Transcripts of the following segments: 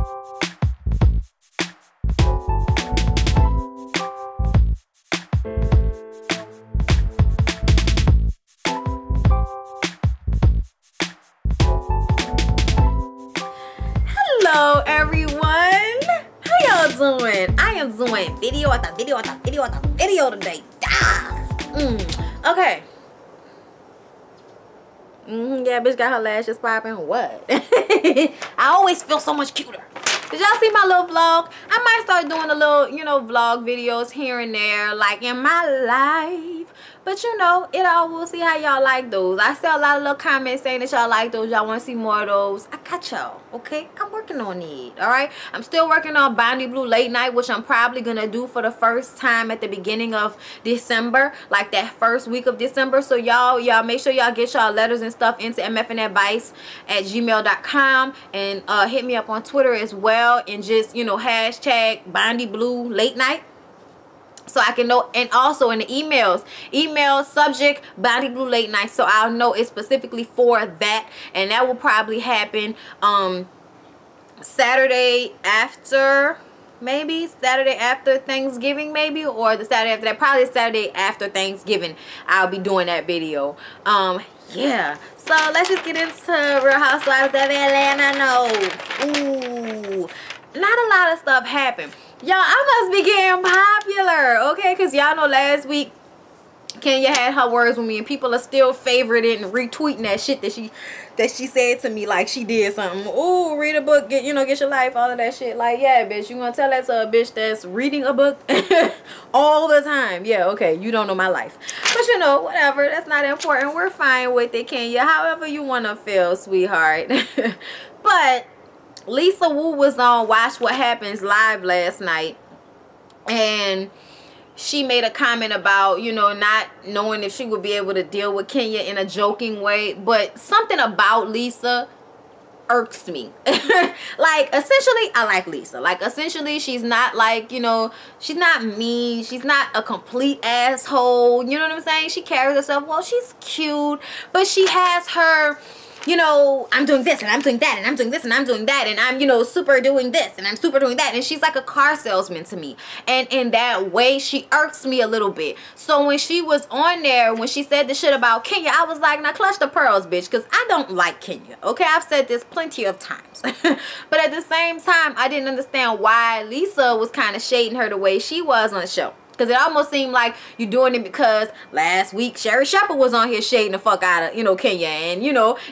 Hello everyone, how y'all doing? I am doing video after video after video after video today. Okay. Yeah, bitch got her lashes popping. What? I always feel so much cuter. Did y'all see my little vlog? I might start doing a little, vlog videos here and there, like in my life. But it all, we'll see how y'all like those. I saw a lot of little comments saying that y'all like those. Y'all want to see more of those. I got y'all, okay? I'm working on it, all right? I'm still working on Bondi Blue Late Night, which I'm probably going to do for the first time at the beginning of December, like that first week of December. So y'all make sure y'all get y'all letters and stuff into mfnadvice@gmail.com and hit me up on Twitter as well, and just, hashtag Bondi Blue Late Night. So I can know, and also in the email subject Bondi Blue Late Night, so I'll know it's specifically for that. And that will probably happen Saturday after, maybe Saturday after Thanksgiving, maybe, or the Saturday after that. Probably Saturday after Thanksgiving I'll be doing that video. Yeah, so let's just get into Real Housewives of Atlanta. Ooh, not a lot of stuff happened. Y'all, I must be getting popular, okay? Because y'all know last week Kenya had her words with me, and people are still favoriting and retweeting that shit that she said to me, like she did something. Ooh, read a book, get your life, all of that shit. Like, yeah, bitch, you gonna tell that to a bitch that's reading a book all the time? Yeah, okay, you don't know my life. But whatever, that's not important. We're fine with it, Kenya. However you wanna feel, sweetheart. But Lisa Wu was on Watch What Happens Live last night, and she made a comment about, not knowing if she would be able to deal with Kenya in a joking way. But something about Lisa irks me. Like, essentially, I like Lisa. Like, essentially, she's not like, she's not mean. She's not a complete asshole. You know what I'm saying? She carries herself well. She's cute, but she has her, I'm doing this and I'm doing that and I'm doing this and I'm doing that and I'm, super doing this and I'm super doing that. And she's like a car salesman to me. And in that way, she irks me a little bit. So when she was on there, when she said the shit about Kenya, I was like, now clutch the pearls, bitch, because I don't like Kenya. Okay, I've said this plenty of times. But at the same time, I didn't understand why Lisa was kind of shading her the way she was on the show. Because it almost seemed like you're doing it because last week Sherry Shepherd was on here shading the fuck out of, Kenya. And,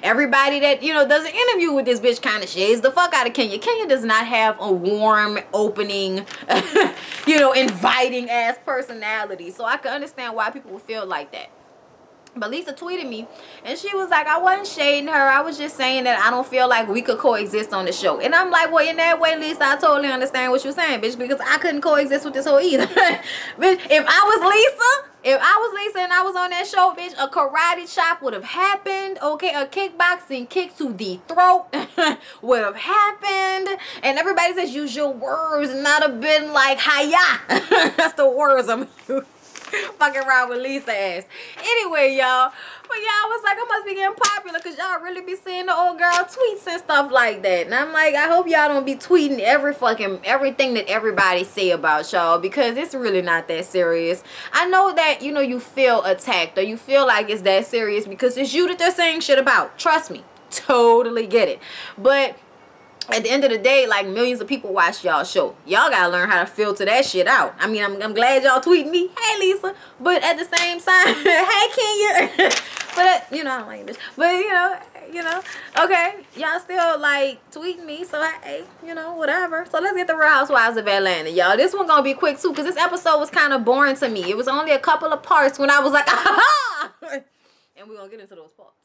everybody that, does an interview with this bitch kind of shades the fuck out of Kenya. Kenya does not have a warm, opening, inviting ass personality. So I can understand why people would feel like that. But Lisa tweeted me, and she was like, I wasn't shading her. I was just saying that I don't feel like we could coexist on the show. And I'm like, well, in that way, Lisa, I totally understand what you're saying, bitch, because I couldn't coexist with this hoe either. Bitch, if I was Lisa and I was on that show, bitch, a karate chop would have happened, okay? A kickboxing kick to the throat would have happened. And everybody says use your words, not have been like, hiya. That's the words I'm using. Fucking around with Lisa ass. Anyway, y'all. But yeah, I was like, I must be getting popular because y'all really be seeing the old girl tweets and stuff like that. And I'm like, I hope y'all don't be tweeting everything that everybody say about y'all, because it's really not that serious. I know that, you feel attacked or you feel like it's that serious because it's you that they're saying shit about. Trust me. Totally get it. But at the end of the day, like, millions of people watch y'all show. Y'all gotta learn how to filter that shit out. I mean, I'm glad y'all tweeting me, hey Lisa, but at the same time, hey Kenya. But I don't like this. But okay, y'all still like tweeting me, so hey, whatever. So let's get the Real Housewives of Atlanta, y'all. This one gonna be quick too, because this episode was kind of boring to me. It was only a couple of parts when I was like, aha! And we're gonna get into those parts.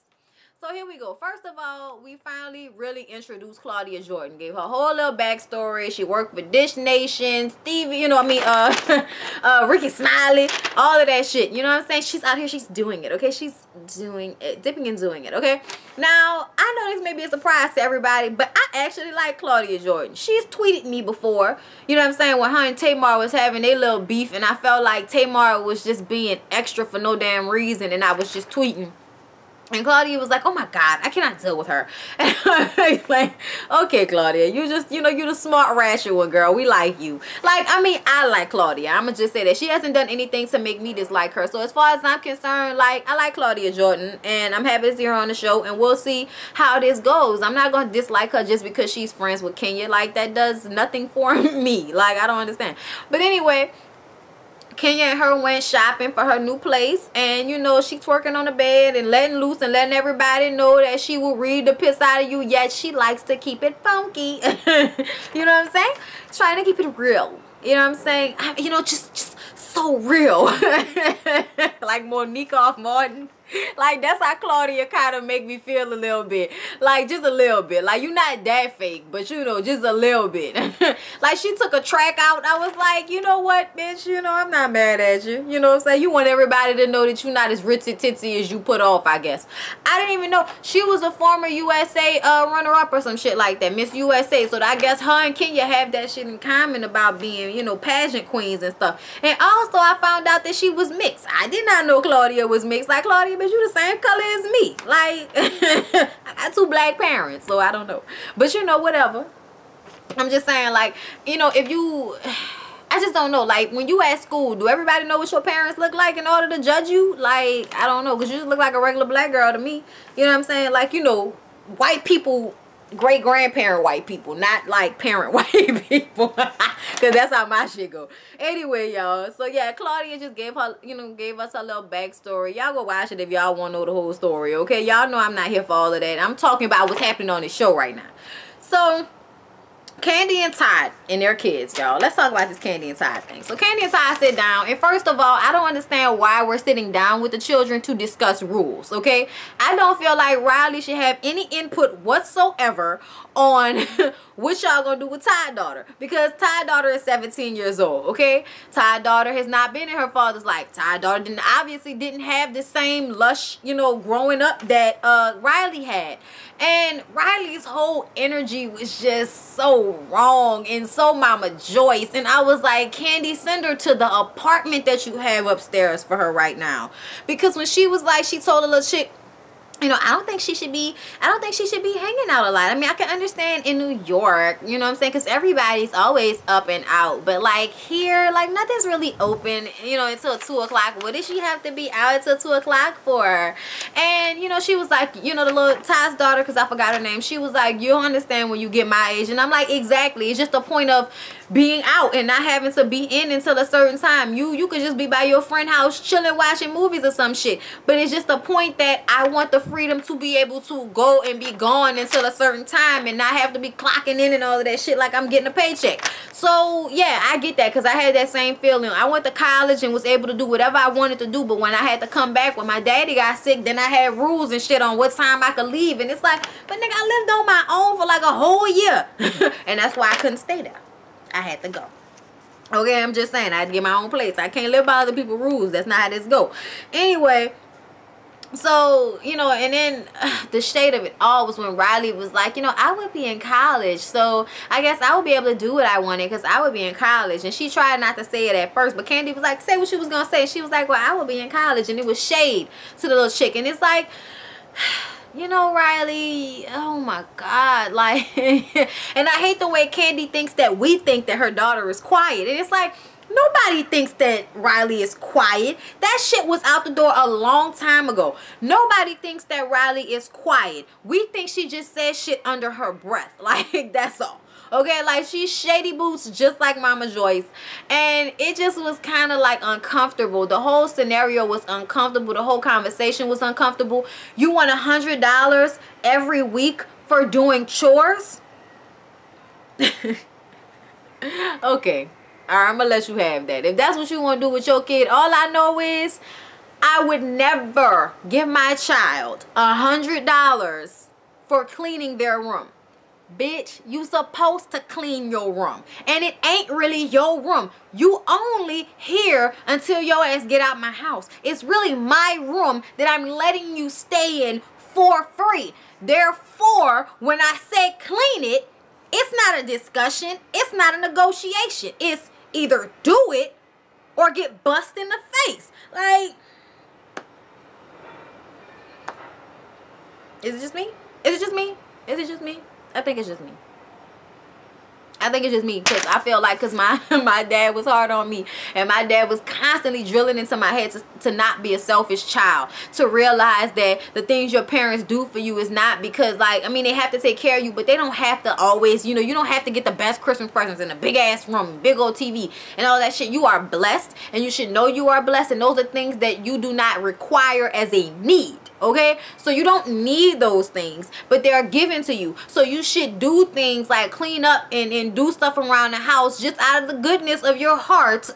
So here we go. First of all, we finally really introduced Claudia Jordan. Gave her whole little backstory. She worked with Dish Nation, Stevie, Ricky Smiley, all of that shit. You know what I'm saying? She's out here. She's doing it, okay? She's doing it, dipping and doing it, okay? Now, I know this may be a surprise to everybody, but I actually like Claudia Jordan. She's tweeted me before, you know what I'm saying, when her and Tamar was having their little beef, and I felt like Tamar was just being extra for no damn reason, and I was just tweeting And Claudia was like, oh my God, I cannot deal with her. And I'm like, okay, Claudia, you just, you know, you the smart, rational one, girl. We like you. Like, I mean, I like Claudia. I'm going to just say that. She hasn't done anything to make me dislike her. So as far as I'm concerned, like, I like Claudia Jordan. And I'm happy to see her on the show. And we'll see how this goes. I'm not going to dislike her just because she's friends with Kenya. Like, that does nothing for me. Like, I don't understand. But anyway, Kenya and her went shopping for her new place, and you know, she twerking on the bed and letting loose and letting everybody know that she will read the piss out of you, yet she likes to keep it funky. You know what I'm saying? Trying to keep it real. You know what I'm saying? You know, just so real. Like Monique off Martin. Like, that's how Claudia kind of make me feel a little bit. Like, just a little bit. Like, you're not that fake, but, you know, just a little bit. Like, she took a track out. I was like, you know what, bitch? You know, I'm not mad at you. You know what I'm saying? You want everybody to know that you're not as ritzy-titsy as you put off, I guess. I didn't even know. She was a former USA runner-up or some shit like that. Miss USA. So, I guess her and Kenya have that shit in common about being, you know, pageant queens and stuff. And also, I found out that she was mixed. I did not know Claudia was mixed. Like, Claudia, but you the same color as me. Like, I got 2 black parents, so I don't know. But you know, whatever. I'm just saying, like, you know, if you, I just don't know. Like, when you at school, do everybody know what your parents look like in order to judge you? Like, I don't know, because you just look like a regular black girl to me. You know what I'm saying? Like, you know, white people, great-grandparent white people, not like parent white people. Because that's how my shit go. Anyway, y'all, so yeah, Claudia just gave her, you know, gave us her little backstory. Y'all go watch it if y'all want to know the whole story, okay? Y'all know I'm not here for all of that. I'm talking about what's happening on the show right now. So Candy and Todd and their kids, y'all. Let's talk about this Candy and Todd thing. So Candy and Todd sit down, and first of all, I don't understand why we're sitting down with the children to discuss rules, okay? I don't feel like Riley should have any input whatsoever on what y'all gonna do with Todd's daughter, because Todd's daughter is 17 years old, okay? Todd's daughter has not been in her father's life. Todd's daughter obviously didn't have the same lush, you know, growing up that Riley had. And Riley's whole energy was just so wrong and so Mama Joyce. And I was like, Candy, send her to the apartment that you have upstairs for her right now. Because when she was like, she told a little chick, you know, I don't think she should be hanging out a lot. I mean, I can understand in New York, you know what I'm saying, because everybody's always up and out. But like here, like nothing's really open, you know, until 2 o'clock. What did she have to be out until 2 o'clock for? And, you know, she was like, you know, the little Todd's daughter, because I forgot her name, she was like, you'll understand when you get my age. And I'm like, exactly. It's just the point of being out and not having to be in until a certain time. You could just be by your friend's house chilling, watching movies or some shit. But it's just the point that I want the freedom to be able to go and be gone until a certain time and not have to be clocking in and all of that shit like I'm getting a paycheck. So yeah, I get that, because I had that same feeling. I went to college and was able to do whatever I wanted to do, but when I had to come back, when my daddy got sick, then I had rules and shit on what time I could leave. And it's like, but nigga, I lived on my own for like a whole year. And that's why I couldn't stay there. I had to go. Okay, I'm just saying, I had to get my own place. I can't live by other people's rules. That's not how this go. Anyway, so, you know, and then the shade of it all was when Riley was like, you know, I would be in college, so I guess I would be able to do what I wanted because I would be in college. And she tried not to say it at first, but Candy was like, say what she was going to say. She was like, well, I would be in college. And it was shade to the little chick. And it's like, you know, Riley, oh my God, like, and I hate the way Candy thinks that we think that her daughter is quiet. And it's like, nobody thinks that Riley is quiet. That shit was out the door a long time ago. Nobody thinks that Riley is quiet. We think she just says shit under her breath. Like, that's all. Okay, like she's shady boots just like Mama Joyce. And it just was kind of like uncomfortable. The whole scenario was uncomfortable. The whole conversation was uncomfortable. You want $100 every week for doing chores? Okay. Alright, I'm gonna let you have that. If that's what you want to do with your kid, all I know is I would never give my child $100 for cleaning their room. Bitch, you supposed to clean your room. And it ain't really your room. You only here until your ass get out my house. It's really my room that I'm letting you stay in for free. Therefore, when I say clean it, it's not a discussion. It's not a negotiation. It's either do it or get bust in the face. Like, Is it just me? Is it just me? Is it just me? I think it's just me. I think it's just me, because I feel like, because my dad was hard on me, and my dad was constantly drilling into my head to not be a selfish child, to realize that the things your parents do for you is not because, like, I mean, they have to take care of you, but they don't have to always, you know, you don't have to get the best Christmas presents in a big ass room, big old TV and all that shit. You are blessed, and you should know you are blessed, and those are things that you do not require as a need. Okay, so you don't need those things, but they are given to you. So you should do things like clean up and do stuff around the house just out of the goodness of your heart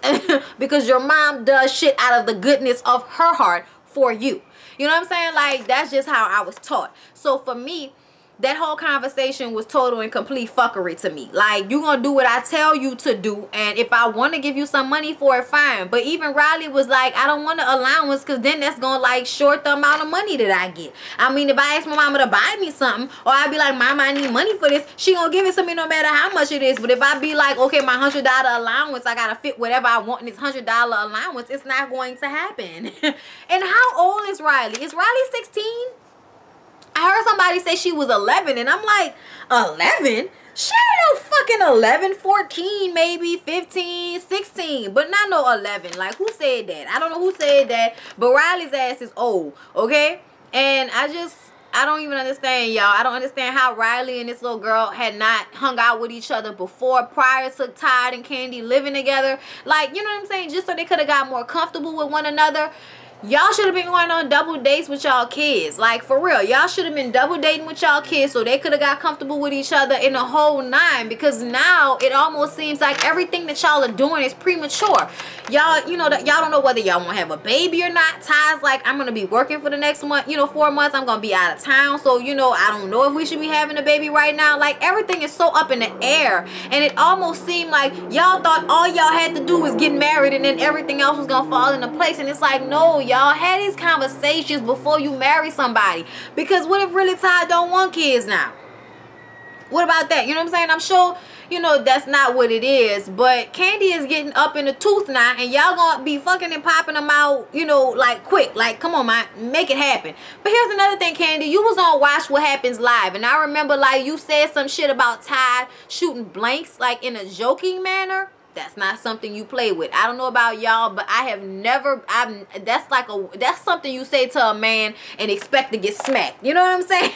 because your mom does shit out of the goodness of her heart for you. You know what I'm saying? Like, that's just how I was taught. So for me, that whole conversation was total and complete fuckery to me. Like, you gonna do what I tell you to do, and if I want to give you some money for it, fine. But even Riley was like, I don't want an allowance, because then that's gonna like short the amount of money that I get. I mean, if I ask my mama to buy me something, or I'd be like, Mama, I need money for this, she gonna give it to me no matter how much it is. But if I be like, okay, my $100 allowance, I gotta fit whatever I want in this $100 allowance, it's not going to happen. And how old is Riley? Is Riley 16? I heard somebody say she was 11, and I'm like, 11? She ain't no fucking 11, 14, maybe 15, 16, but not no 11. Like, who said that? I don't know who said that, but Riley's ass is old, okay? And I don't even understand, y'all. I don't understand how Riley and this little girl had not hung out with each other before, prior to Todd and Candy living together. Like, you know what I'm saying? Just so they could have got more comfortable with one another. Y'all should have been going on double dates with y'all kids. Like, for real. Y'all should have been double dating with y'all kids so they could have got comfortable with each other in the whole nine. Because now it almost seems like everything that y'all are doing is premature. Y'all, you know, y'all don't know whether y'all want to have a baby or not. Ty's like, I'm going to be working for the next month, you know, 4 months. I'm going to be out of town. So, you know, I don't know if we should be having a baby right now. Like, everything is so up in the air. And it almost seemed like y'all thought all y'all had to do was get married and then everything else was going to fall into place. And it's like, no, y'all had these conversations before you marry somebody. Because what if really Ty don't want kids now? What about that? You know what I'm saying? I'm sure, you know, that's not what it is. But Candy is getting up in the tooth now, and y'all gonna be fucking and popping them out, you know, like quick. Like, come on, man, make it happen. But here's another thing, Candy. You was on Watch What Happens Live, and I remember, like, you said some shit about Ty shooting blanks, like, in a joking manner. That's not something you play with. I don't know about y'all, but I have never, that's something you say to a man and expect to get smacked. You know what I'm saying?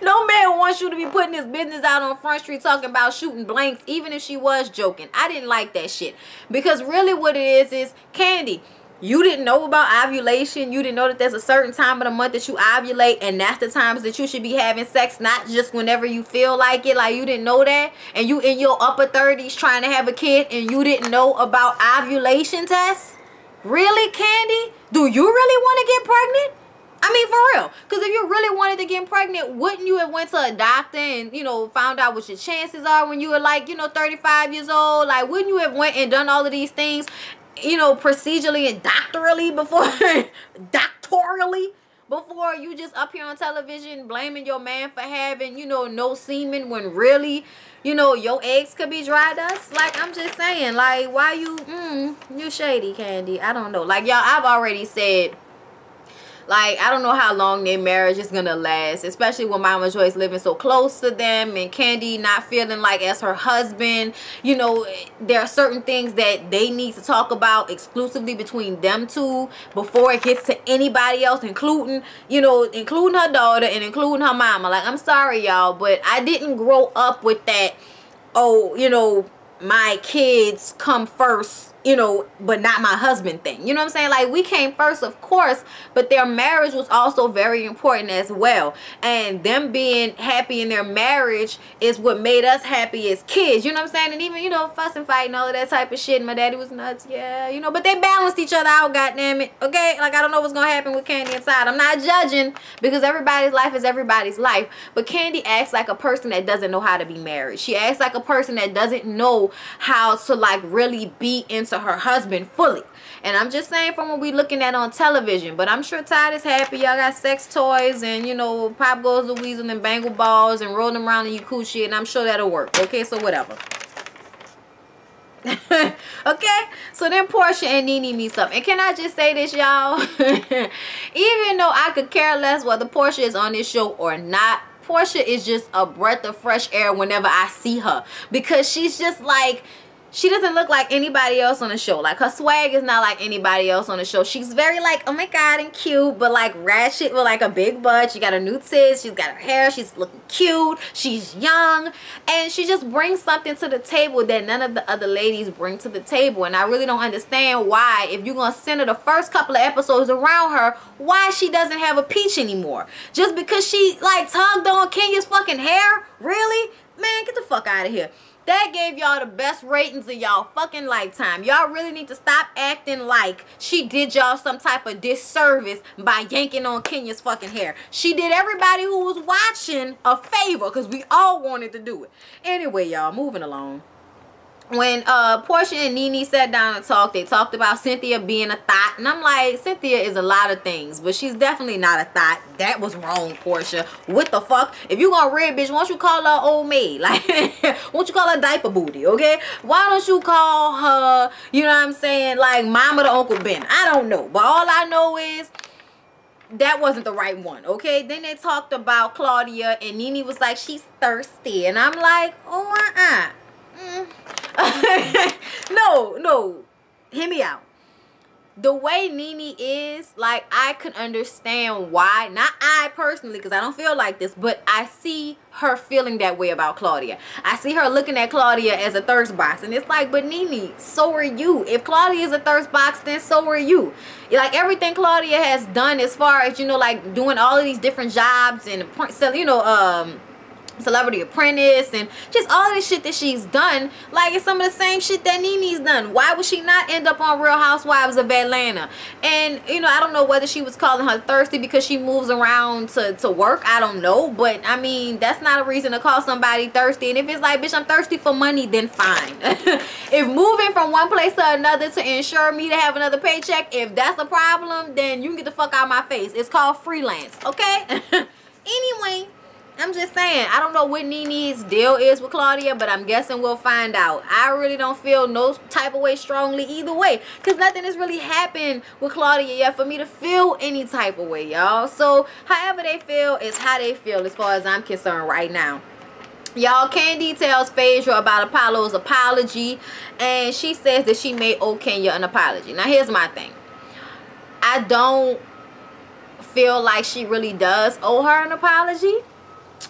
No man wants you to be putting his business out on Front Street talking about shooting blanks, even if she was joking. I didn't like that shit. Because really what it is Candy, you didn't know about ovulation. You didn't know that there's a certain time of the month that you ovulate, and that's the times that you should be having sex, not just whenever you feel like it. Like, you didn't know that, and you in your upper 30s trying to have a kid, and you didn't know about ovulation tests? Really, Candy? Do you really want to get pregnant? I mean, for real. Because if you really wanted to get pregnant, wouldn't you have went to a doctor and, you know, found out what your chances are when you were, like, you know, 35 years old? Like, wouldn't you have went and done all of these things, you know, procedurally and doctorally before you just up here on television blaming your man for having, you know, no semen, when really, you know, your eggs could be dry dust? Like, I'm just saying, like, why you shady, Candy? I don't know. Like, y'all, I've already said, like, I don't know how long their marriage is gonna last, especially with Mama Joyce living so close to them and Candy not feeling like as her husband, you know, there are certain things that they need to talk about exclusively between them two before it gets to anybody else, including, you know, including her daughter and including her mama. Like, I'm sorry, y'all, but I didn't grow up with that, oh, you know, my kids come first, you know, but not my husband thing. You know what I'm saying? Like, we came first, of course, but their marriage was also very important as well. And them being happy in their marriage is what made us happy as kids. You know what I'm saying? And even, you know, fuss and fight and all of that type of shit. My daddy was nuts. Yeah, you know, but they balanced each other out, goddammit. Okay? Like, I don't know what's going to happen with Candy inside. I'm not judging, because everybody's life is everybody's life. But Candy acts like a person that doesn't know how to be married. She acts like a person that doesn't know how to, like, really be into her husband fully. And I'm just saying from what we looking at on television. But I'm sure Todd is happy. Y'all got sex toys and, you know, Pop Goes the Weasel and Bangle Balls and rolling around in your coochie, and I'm sure that'll work. Okay, so whatever. Okay, so then Portia and Nene meets up, and can I just say this, y'all? Even though I could care less whether Portia is on this show or not, Portia is just a breath of fresh air whenever I see her, because she's just like, she doesn't look like anybody else on the show. Like, her swag is not like anybody else on the show. She's very like, oh my god, and cute, but like ratchet with like a big butt. She got her new tits, she's got her hair, she's looking cute, she's young, and she just brings something to the table that none of the other ladies bring to the table. And I really don't understand why, if you're gonna center the first couple of episodes around her, why she doesn't have a peach anymore. Just because she like tugged on Kenya's fucking hair? Really? Man, get the fuck out of here. That gave y'all the best ratings of y'all fucking lifetime. Y'all really need to stop acting like she did y'all some type of disservice by yanking on Kenya's fucking hair. She did everybody who was watching a favor, because we all wanted to do it. Anyway, y'all, moving along. When Portia and Nene sat down and talked, they talked about Cynthia being a thought. And I'm like, Cynthia is a lot of things, but she's definitely not a thought. That was wrong, Portia. What the fuck? If you gonna read, bitch, why don't you call her old maid? Like, why don't you call her diaper booty, okay? Why don't you call her, you know what I'm saying, like Mama to Uncle Ben? I don't know. But all I know is that wasn't the right one, okay? Then they talked about Claudia, and Nene was like, she's thirsty. And I'm like, oh, no, hear me out. The way Nene is, like, I could understand why. Not I personally, because I don't feel like this, but I see her feeling that way about Claudia. I see her looking at Claudia as a thirst box, and it's like, but Nene, so are you. If Claudia is a thirst box, then so are you. Like, everything Claudia has done as far as, you know, like doing all of these different jobs and, you know, Celebrity Apprentice and just all this shit that she's done, like, it's some of the same shit that Nene's done. Why would she not end up on Real Housewives of Atlanta? And, you know, I don't know whether she was calling her thirsty because she moves around to work. I don't know. But, I mean, that's not a reason to call somebody thirsty. And if it's like, bitch, I'm thirsty for money, then fine. If moving from one place to another to ensure me to have another paycheck, if that's a problem, then you can get the fuck out of my face. It's called freelance, okay? Anyway, I'm just saying, I don't know what Nene's deal is with Claudia, but I'm guessing we'll find out. I really don't feel no type of way strongly either way, because nothing has really happened with Claudia yet for me to feel any type of way, y'all. So, however they feel is how they feel as far as I'm concerned right now. Y'all, Candy tells Phaedra about Apollo's apology, and she says that she may owe Kenya an apology. Now, here's my thing. I don't feel like she really does owe her an apology.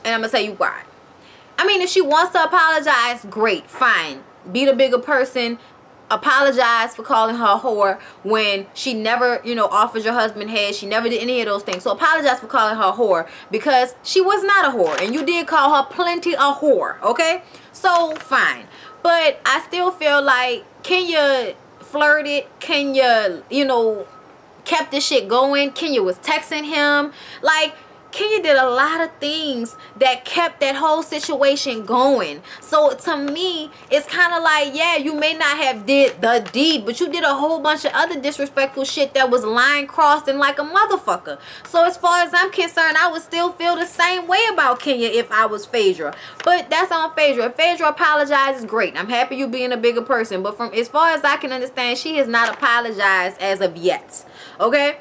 And I'm going to tell you why. I mean, if she wants to apologize, great, fine. Be the bigger person. Apologize for calling her a whore when she never, you know, offered your husband head. She never did any of those things. So apologize for calling her a whore, because she was not a whore. And you did call her plenty a whore, okay? So, fine. But I still feel like Kenya flirted. Kenya, you know, kept this shit going. Kenya was texting him. Like, Kenya did a lot of things that kept that whole situation going. So to me, it's kind of like, yeah, you may not have did the deed, but you did a whole bunch of other disrespectful shit that was line crossing like a motherfucker. So as far as I'm concerned, I would still feel the same way about Kenya if I was Phaedra. But that's on Phaedra. If Phaedra apologizes, great. I'm happy you being a bigger person. But from as far as I can understand, she has not apologized as of yet. Okay?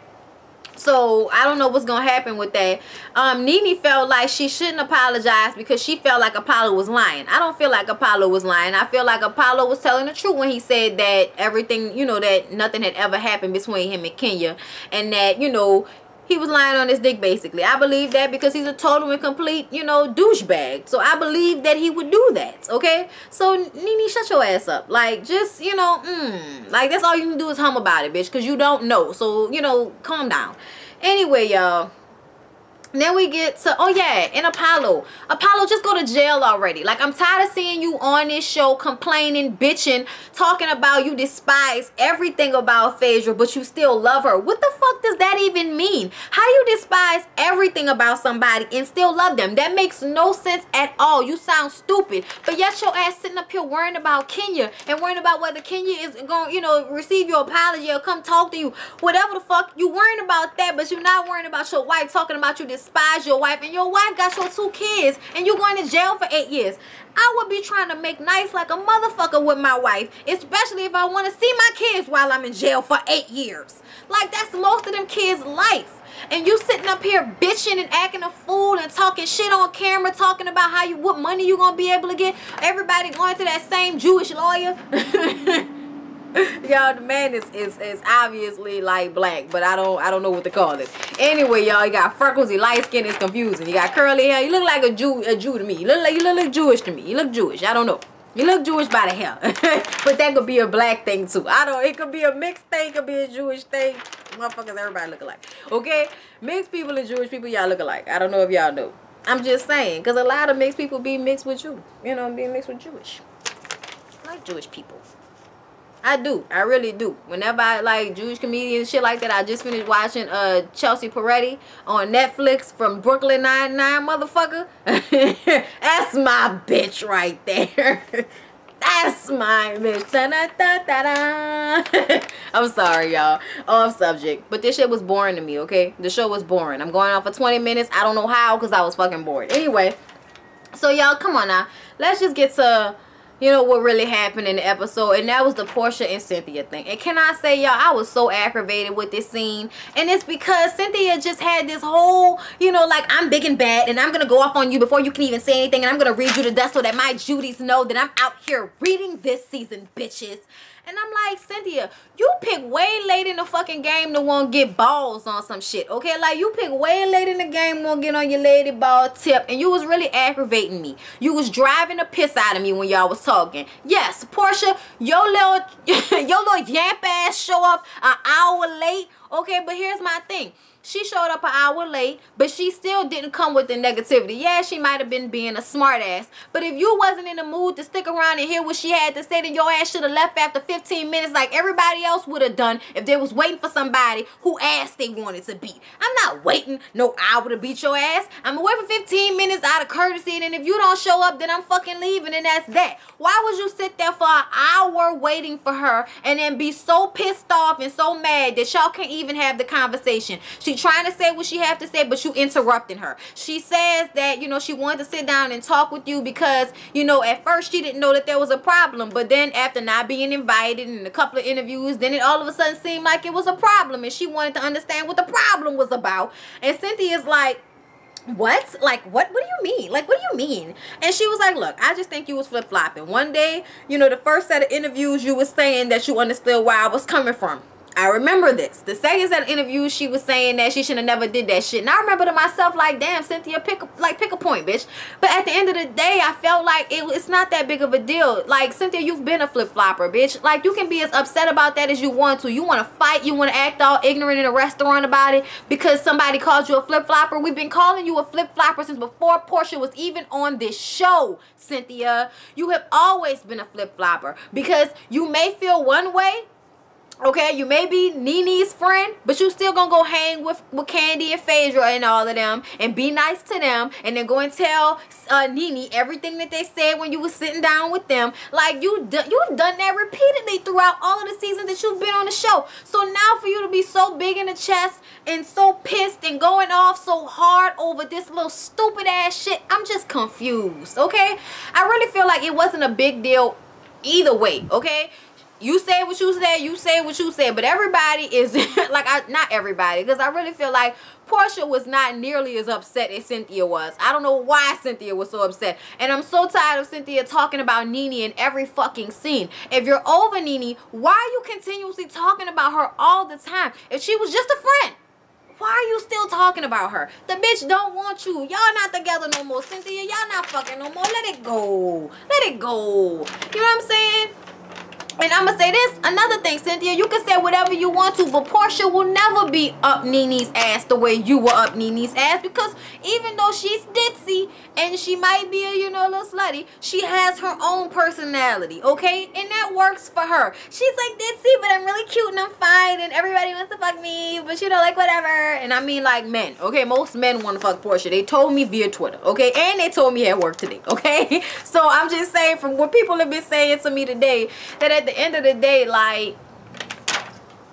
So, I don't know what's going to happen with that. Nene felt like she shouldn't apologize because she felt like Apollo was lying. I don't feel like Apollo was lying. I feel like Apollo was telling the truth when he said that everything, you know, that nothing had ever happened between him and Kenya. And that, you know, he was lying on his dick, basically. I believe that because he's a total and complete, you know, douchebag. So, I believe that he would do that, okay? So, Nene, shut your ass up. Like, just, you know, like, that's all you can do is hum about it, bitch, because you don't know. So, you know, calm down. Anyway, y'all. Then we get to, oh yeah, and Apollo, just go to jail already. Like, I'm tired of seeing you on this show complaining, bitching, talking about you despise everything about Phaedra, but you still love her. What the fuck does that even mean? How do you despise everything about somebody and still love them? That makes no sense at all. You sound stupid. But yet your ass sitting up here worrying about Kenya and worrying about whether Kenya is going to, you know, receive your apology or come talk to you. Whatever the fuck, you worrying about that, but you're not worrying about your wife talking about you despise your wife, and your wife got your 2 kids, and you going to jail for 8 years. I would be trying to make nice like a motherfucker with my wife, especially if I want to see my kids while I'm in jail for 8 years. Like, that's most of them kids' life. And you sitting up here bitching and acting a fool and talking shit on camera, talking about what money you gonna be able to get. Everybody going to that same Jewish lawyer. Y'all, the man is obviously like black, but I don't know what to call it. Anyway, y'all, he got freckles, he light skin, it's confusing. He got curly hair. You look like a Jew to me. You look Jewish to me. You look Jewish. I don't know. You look Jewish by the hair. But that could be a black thing too. It could be a mixed thing, it could be a Jewish thing. Motherfuckers, everybody look alike. Okay? Mixed people and Jewish people, y'all look alike. I don't know if y'all know. I'm just saying, because a lot of mixed people be mixed with you. You know, being mixed with Jewish. I like Jewish people. I do. I really do. Whenever I like Jewish comedians, shit like that, I just finished watching Chelsea Peretti on Netflix from Brooklyn Nine-Nine, motherfucker. That's my bitch right there. That's my bitch. Da-da-da-da-da. I'm sorry, y'all. Off subject. But this shit was boring to me, okay? The show was boring. I'm going on for 20 minutes. I don't know how, because I was fucking bored. Anyway, so y'all, come on now. Let's just get to, you know, what really happened in the episode, and that was the Portia and Cynthia thing. And can I say, y'all, I was so aggravated with this scene, and it's because Cynthia just had this whole, you know, like, I'm big and bad, and I'm gonna go off on you before you can even say anything, and I'm gonna read you to death so that my Judies know that I'm out here reading this season, bitches. And I'm like, Cynthia, you pick way late in the fucking game to want to get balls on some shit, okay? Like, you pick way late in the game to want to get on your lady ball tip, and you was really aggravating me. You was driving the piss out of me when y'all was talking. Yes, Portia, your little yamp ass show up an hour late, okay? But here's my thing. She showed up an hour late, but she still didn't come with the negativity. Yeah, she might have been being a smart ass, but if you wasn't in the mood to stick around and hear what she had to say, then your ass should have left after 15 minutes like everybody else would have done if they was waiting for somebody who ass they wanted to beat. I'm not waiting no hour to beat your ass. I'm gonna wait for 15 minutes out of courtesy, and if you don't show up, then I'm fucking leaving, and that's that. Why would you sit there for an hour waiting for her and then be so pissed off and so mad that y'all can't even have the conversation? She trying to say what she have to say, but you interrupting her. She says that, you know, she wanted to sit down and talk with you because, you know, at first she didn't know that there was a problem, but then after not being invited in a couple of interviews, then it all of a sudden seemed like it was a problem, and she wanted to understand what the problem was about. And Cynthia's like, what? Like, what do you mean? Like, what do you mean? And she was like, look, I just think you was flip-flopping. One day, you know, the first set of interviews, you was saying that you understood where I was coming from. I remember this. The second set of interviews, she was saying that she should have never did that shit. And I remember to myself, like, damn, Cynthia, pick a point, bitch. But at the end of the day, I felt like it's not that big of a deal. Like, Cynthia, you've been a flip-flopper, bitch. Like, you can be as upset about that as you want to. You want to fight. You want to act all ignorant in a restaurant about it because somebody called you a flip-flopper. We've been calling you a flip-flopper since before Portia was even on this show, Cynthia. You have always been a flip-flopper because you may feel one way. Okay, you may be Nene's friend, but you still gonna go hang with Candy and Phaedra and all of them and be nice to them, and then go and tell Nene everything that they said when you was sitting down with them. Like, you've done that repeatedly throughout all of the seasons that you've been on the show. So now for you to be so big in the chest and so pissed and going off so hard over this little stupid ass shit, I'm just confused, okay? I really feel like it wasn't a big deal either way, okay? You say what you said, you say what you said, but everybody is, like, not everybody, because I really feel like Portia was not nearly as upset as Cynthia was. I don't know why Cynthia was so upset. And I'm so tired of Cynthia talking about Nene in every fucking scene. If you're over Nene, why are you continuously talking about her all the time? If she was just a friend, why are you still talking about her? The bitch don't want you. Y'all not together no more, Cynthia. Y'all not fucking no more. Let it go. Let it go. You know what I'm saying? And I'm going to say this, another thing, Cynthia, you can say whatever you want to, but Portia will never be up Nene's ass the way you were up Nene's ass, because even though she's ditzy and she might be a, you know, a little slutty, she has her own personality, okay? And that works for her. She's like, ditzy, but I'm really cute and I'm fine and everybody wants to fuck me, but you know, like, whatever. And I mean, like, men, okay? Most men want to fuck Portia. They told me via Twitter, okay? And they told me at work today, okay? So I'm just saying, from what people have been saying to me today, that at the end of the day, like,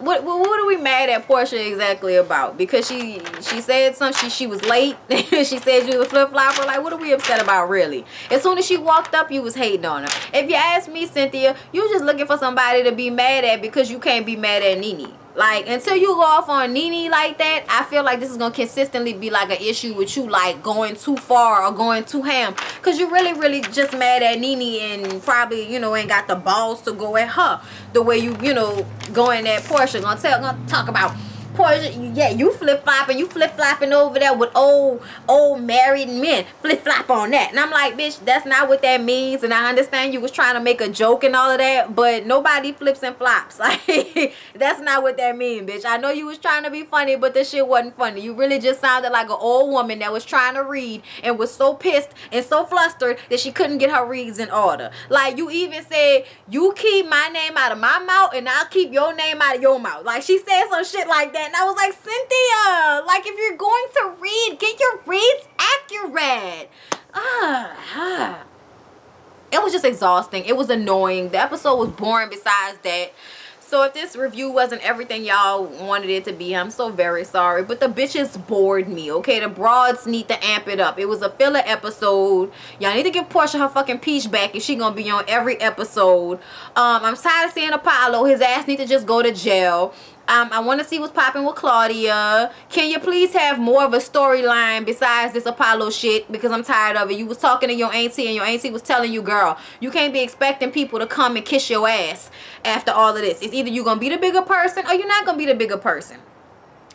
what are we mad at Portia exactly about? Because she said something, she was late. She said you was a flip-flopper. Like, what are we upset about, really? As soon as she walked up, you was hating on her. If you ask me, Cynthia, you just looking for somebody to be mad at because you can't be mad at Nene. Like, until you go off on Nene like that, I feel like this is going to consistently be like an issue with you, like going too far or going too ham. Because you really just mad at Nene and probably, you know, ain't got the balls to go at her the way you know, going at Portia. Gonna talk about Portia. Yeah, you flip-flopping over there with old married men. Flip-flop on that. And I'm like, bitch, that's not what that means. And I understand you was trying to make a joke and all of that, but nobody flips and flops. Like, that's not what that means, bitch. I know you was trying to be funny, but this shit wasn't funny. You really just sounded like an old woman that was trying to read and was so pissed and so flustered that she couldn't get her reads in order. Like, you even said, you keep my name out of my mouth and I'll keep your name out of your mouth. Like, she said some shit like that. And I was like, Cynthia, like, if you're going to read, get your reads accurate. It was just exhausting. It was annoying. The episode was boring besides that. So if this review wasn't everything y'all wanted it to be, I'm so very sorry. But the bitches bored me, okay? The broads need to amp it up. It was a filler episode. Y'all need to give Portia her fucking peach back if she gonna be on every episode. I'm tired of seeing Apollo. His ass need to just go to jail. I want to see what's popping with Claudia. Can you please have more of a storyline besides this Apollo shit? Because I'm tired of it. You was talking to your auntie and your auntie was telling you, girl, you can't be expecting people to come and kiss your ass after all of this. It's either you're going to be the bigger person or you're not going to be the bigger person.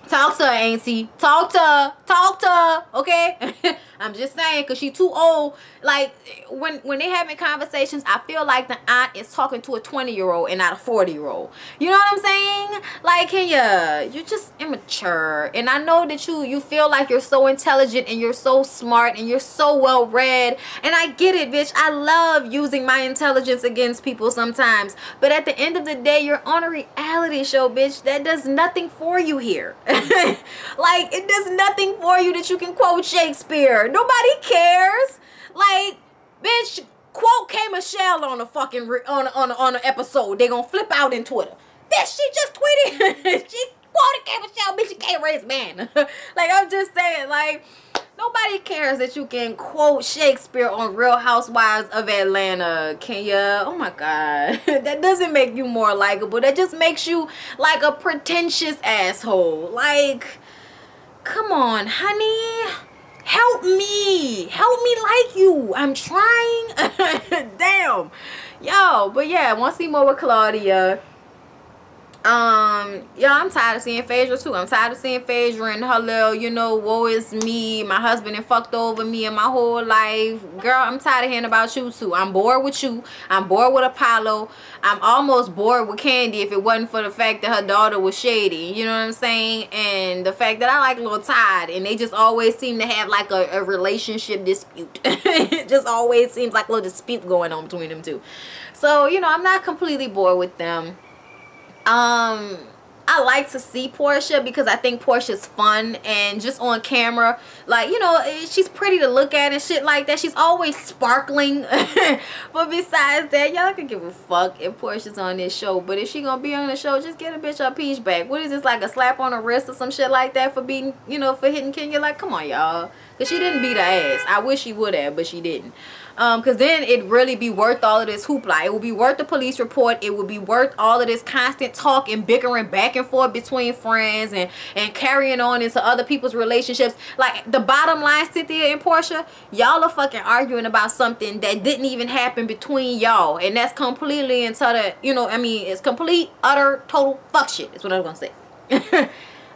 Talk to her, auntie. Talk to her. Talk to her, okay? I'm just saying, because she too old. Like, when they having conversations, I feel like the aunt is talking to a 20-year-old and not a 40-year-old. You know what I'm saying? Like, you're just immature. And I know that you feel like you're so intelligent and you're so smart and you're so well-read. And I get it, bitch. I love using my intelligence against people sometimes. But at the end of the day, you're on a reality show, bitch. That does nothing for you here. Like, it does nothing for you that you can quote Shakespeare. Nobody cares. Like, bitch, quote K. Michelle on a fucking on an episode. They gonna flip out in Twitter. Bitch, she just tweeted. She quoted K. Michelle. Bitch, you can't raise man. Like, I'm just saying, like, nobody cares that you can quote Shakespeare on Real Housewives of Atlanta. Can ya? Oh my God. That doesn't make you more likable. That just makes you like a pretentious asshole. Like, come on, honey. Help me. Help me like you. I'm trying. Damn. Yo, but yeah, I want to see more with Claudia. Yeah, I'm tired of seeing Phaedra too. I'm tired of seeing Phaedra and her little, you know, woe is me, my husband and fucked over me and my whole life. Girl, I'm tired of hearing about you too. I'm bored with you. I'm bored with Apollo. I'm almost bored with Candy if it wasn't for the fact that her daughter was shady. You know what I'm saying? And the fact that I like Lil Todd and they just always seem to have like a relationship dispute. It just always seems like a little dispute going on between them two. So, you know, I'm not completely bored with them. I like to see Portia because I think Portia's fun and just on camera, like, you know, she's pretty to look at and shit like that. She's always sparkling. But besides that, y'all can give a fuck if Portia's on this show. But if she gonna be on the show, just get a bitch her peach back. What is this, like a slap on the wrist or some shit like that for beating, you know, for hitting Kenya? Like, come on, y'all. Because she didn't beat her ass. I wish she would have, but she didn't. Because then it'd really be worth all of this hoopla. It would be worth the police report. It would be worth all of this constant talk and bickering back and forth between friends and carrying on into other people's relationships. Like, the bottom line, Cynthia and Portia, y'all are fucking arguing about something that didn't even happen between y'all. And that's completely and utter, you know, I mean, it's complete, utter, total fuck shit. Is what I was going to say.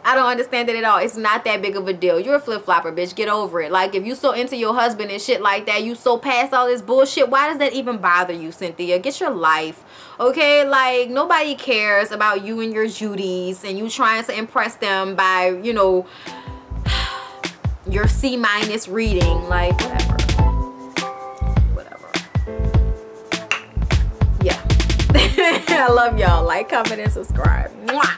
I don't understand it at all. It's not that big of a deal. You're a flip-flopper, bitch. Get over it. Like, if you so into your husband and shit like that, you so past all this bullshit, why does that even bother you, Cynthia? Get your life, okay? Like, nobody cares about you and your Judies and you trying to impress them by, you know, your C- reading. Like, whatever. Whatever. Yeah. I love y'all. Like, comment, and subscribe. Mwah.